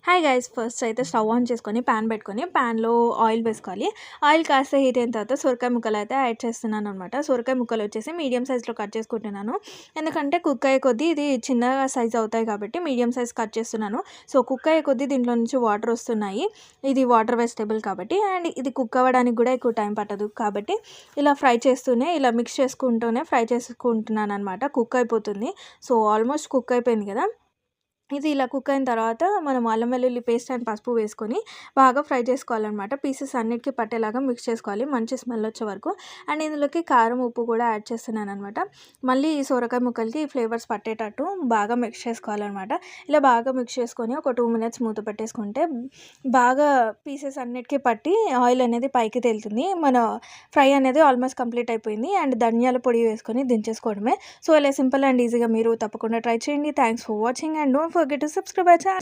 Hi guys, first అయితే stove on చేసుకొని pan పెట్టుకొని ప్యాన్లో ఆయిల్ వేసుకోవాలి. ఆయిల్ కాస్త హీట్ అయిన తర్వాత సొరకాయ ముక్కలు అయితే యాడ్ చేస్తున్నాను అనమాట. సొరకాయ ముక్కలు వచ్చేసి మీడియం సైజులో కట్ చేసుకుంటున్నాను. ఎందుకంటే కుక్ అయ్యే కొద్దీ ఇది చిన్నగా సైజ్ అవుతాయి కాబట్టి మీడియం సైజ్ కట్ చేస్తున్నాను. సో కుక్ అయ్యే కొద్దీ దీంట్లో నుంచి వాటర్ వస్తున్నాయి. ఇది వాటర్ వెజిటేబుల్ కాబట్టి, అండ్ ఇది కుక్ అవ్వడానికి కూడా ఎక్కువ టైం పట్టదు కాబట్టి ఇలా ఫ్రై చేస్తూనే ఇలా మిక్స్ చేసుకుంటూనే ఫ్రై చేసుకుంటున్నాను అనమాట. కుక్ అయిపోతుంది. సో ఆల్మోస్ట్ కుక్ అయిపోయింది కదా. ఇది ఇలా కుక్ అయిన తర్వాత మనం అల్లం వెల్లుల్లి పేస్ట్ అండ్ పసుపు వేసుకొని బాగా ఫ్రై చేసుకోవాలన్నమాట. పీసెస్ అన్నిటికీ పట్టేలాగా మిక్స్ చేసుకోవాలి మంచి స్మెల్ వచ్చే వరకు. అండ్ ఇందులోకి కారం, ఉప్పు కూడా యాడ్ చేస్తున్నాను అనమాట. మళ్ళీ ఈ సొరకాయ ముక్కలకి ఫ్లేవర్స్ పట్టేటట్టు బాగా మిక్స్ చేసుకోవాలన్నమాట. ఇలా బాగా మిక్స్ చేసుకొని ఒక 2 మినిట్స్ మూత పెట్టేసుకుంటే బాగా పీసెస్ అన్నిటికీ పట్టి ఆయిల్ అనేది పైకి తేలుతుంది. మన ఫ్రై అనేది ఆల్మోస్ట్ కంప్లీట్ అయిపోయింది. అండ్ ధనియాల పొడి వేసుకొని దించేసుకోవడమే. సో ఇలా సింపుల్ అండ్ ఈజీగా మీరు తప్పకుండా ట్రై చేయండి. Thanks for watching and don't forget to subscribe our channel.